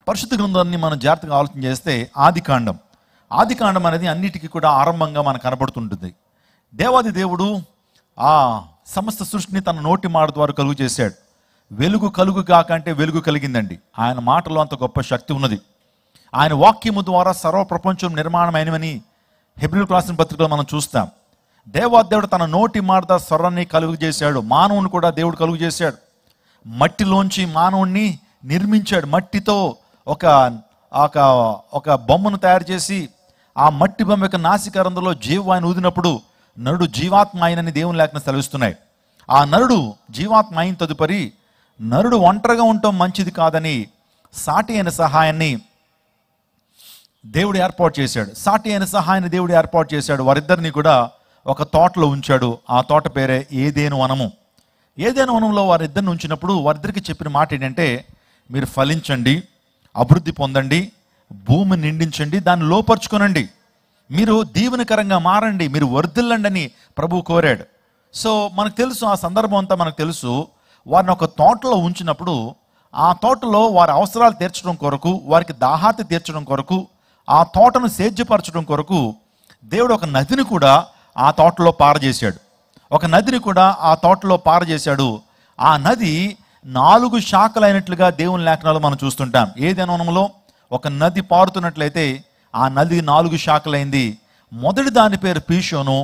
పరిశుద్ధ గ్రంథాన్ని మనం జాగ్రత్తగా ఆలోచన చేస్తే ఆదికాండం అనేది అన్నిటికీ కూడా ఆరంభంగా మనకు కనబడుతుంటుంది. దేవాది దేవుడు ఆ సమస్త సృష్టిని తన నోటి మాట ద్వారా కలుగు చేశాడు. వెలుగు కలుగు కాకంటే వెలుగు కలిగిందండి. ఆయన మాటలో అంత గొప్ప శక్తి ఉన్నది. ఆయన వాక్యము ద్వారా సర్వ ప్రపంచం నిర్మాణమైనవని హెబ్రీయులకు రాసిన పత్రికలో మనం చూస్తాం. దేవాదేవుడు తన నోటి మాట స్వరాన్ని కలుగు చేశాడు. మానవుని కూడా దేవుడు కలుగు చేశాడు. మట్టిలోంచి మానవుణ్ణి నిర్మించాడు. మట్టితో ఒక బొమ్మను తయారు చేసి ఆ మట్టి బొమ్మ యొక్క నాసికారంలో జీవం ఆయన ఊదినప్పుడు నరుడు జీవాత్మ ఆయనని దేవుని లేఖన సెలవిస్తున్నాయి. ఆ నరుడు జీవాత్మ అయిన తదుపరి నరుడు ఒంటరిగా ఉండటం మంచిది కాదని సాటి అయిన సహాయాన్ని దేవుడు ఏర్పాటు చేశాడు. వారిద్దరిని కూడా ఒక తోటలో ఉంచాడు. ఆ తోట పేరే ఏదెను వనము. ఏదెను వనంలో వారిద్దరిని ఉంచినప్పుడు వారిద్దరికి చెప్పిన మాట ఏంటంటే, మీరు ఫలించండి, అభివృద్ధి పొందండి, భూమిని నిండించండి, దాన్ని లోపరుచుకొనండి, మీరు దీవెనకరంగా మారండి, మీరు వర్ధిల్లండి అని ప్రభువు కోరాడు. సో మనకు తెలుసు, ఆ సందర్భం అంతా మనకు తెలుసు. వారిని ఒక తోటలో ఉంచినప్పుడు ఆ తోటలో వారి అవసరాలు తీర్చడం కొరకు, వారికి దాహార్తి తీర్చడం కొరకు, ఆ తోటను సేద్యపరచడం కొరకు దేవుడు ఒక నదిని కూడా ఆ తోటలో పారజేశాడు. ఆ నది 4 శాఖలైనట్లుగా దేవుని లేఖనాలు మనం చూస్తుంటాం. ఏదైనా వనంలో ఒక నది పారుతున్నట్లయితే ఆ నది 4 శాఖలైంది. మొదటి దాని పేరు పీషోను,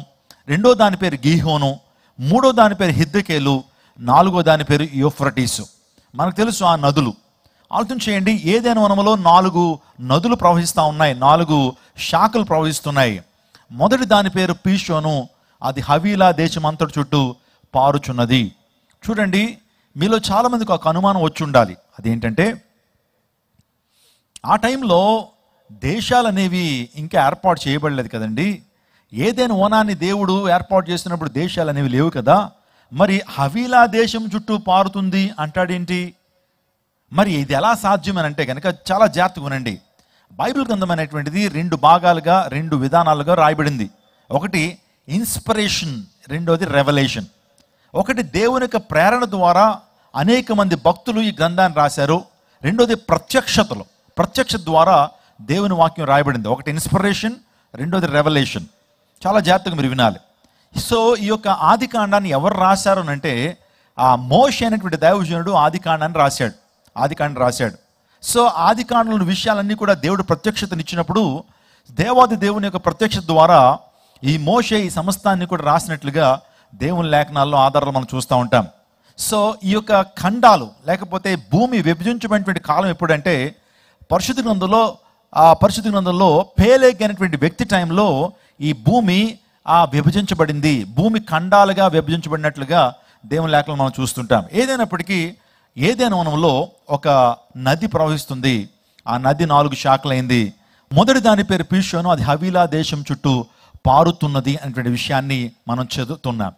రెండో దాని పేరు గీహోను, మూడో దాని పేరు హిద్దెకేలు, 4వ దాని పేరు యూఫ్రటీసు. మనకు తెలుసు ఆ నదులు. ఆలోచన చేయండి, ఏదైనా వనంలో 4 నదులు ప్రవహిస్తూ ఉన్నాయి, 4 శాఖలు ప్రవహిస్తున్నాయి. మొదటి దాని పేరు పీషోను, అది హవీలా దేశం అంతటి చుట్టూ పారుచున్నది. చూడండి, మీలో చాలామందికి ఒక అనుమానం వచ్చి ఉండాలి. అదేంటంటే, ఆ టైంలో దేశాలు అనేవి ఇంకా ఏర్పాటు చేయబడలేదు కదండి. ఏదైనా వనాన్ని దేవుడు ఏర్పాటు చేసినప్పుడు దేశాలు అనేవి లేవు కదా. మరి హవీలా దేశం చుట్టూ పారుతుంది అంటాడేంటి? మరి ఇది ఎలా సాధ్యం అని అంటే కనుక చాలా జాగ్రత్తగా వినండి. బైబిల్ గ్రంథం అనేటువంటిది 2 భాగాలుగా, 2 విధానాలుగా రాయబడింది. ఒకటి ఇన్స్పిరేషన్, రెండోది రెవల్యూషన్. ఒకటి దేవుని యొక్క ప్రేరణ ద్వారా అనేక మంది భక్తులు ఈ గ్రంథాన్ని రాశారు. రెండోది ప్రత్యక్షత ద్వారా దేవుని వాక్యం రాయబడింది. ఒకటి ఇన్స్పిరేషన్, రెండోది రెవల్యూషన్. చాలా జాగ్రత్తగా మీరు వినాలి. సో ఈ యొక్క ఆదికాండాన్ని ఎవరు రాశారు అని అంటే, ఆ మోషే అనేటువంటి దైవజనుడు ఆదికాండాన్ని రాశాడు. సో ఆదికాండంలో విషయాలన్నీ కూడా దేవుడు ప్రత్యక్షతనిచ్చినప్పుడు దేవాది దేవుని యొక్క ప్రత్యక్షత ద్వారా ఈ మోషే ఈ సమస్తాన్ని కూడా రాసినట్లుగా దేవుని లేఖనాల్లో ఆధారాలు మనం చూస్తూ ఉంటాం. సో ఈ యొక్క ఖండాలు లేకపోతే భూమి విభజించబడినటువంటి కాలం ఎప్పుడంటే పరిశుద్ధ గ్రంథంలో పేలెగ్ అనేటువంటి వ్యక్తి టైంలో ఈ భూమి విభజించబడింది. భూమి ఖండాలుగా విభజించబడినట్లుగా దేవుని లేఖలు మనం చూస్తుంటాం. ఏదైనప్పటికీ ఏదైనా వనంలో ఒక నది ప్రవహిస్తుంది. ఆ నది 4 శాఖలైంది. మొదటి దాని పేరు పీషోను, అది హవీలా దేశం చుట్టూ పారుతున్నది అనేటువంటి విషయాన్ని మనం చదువుతున్నాం.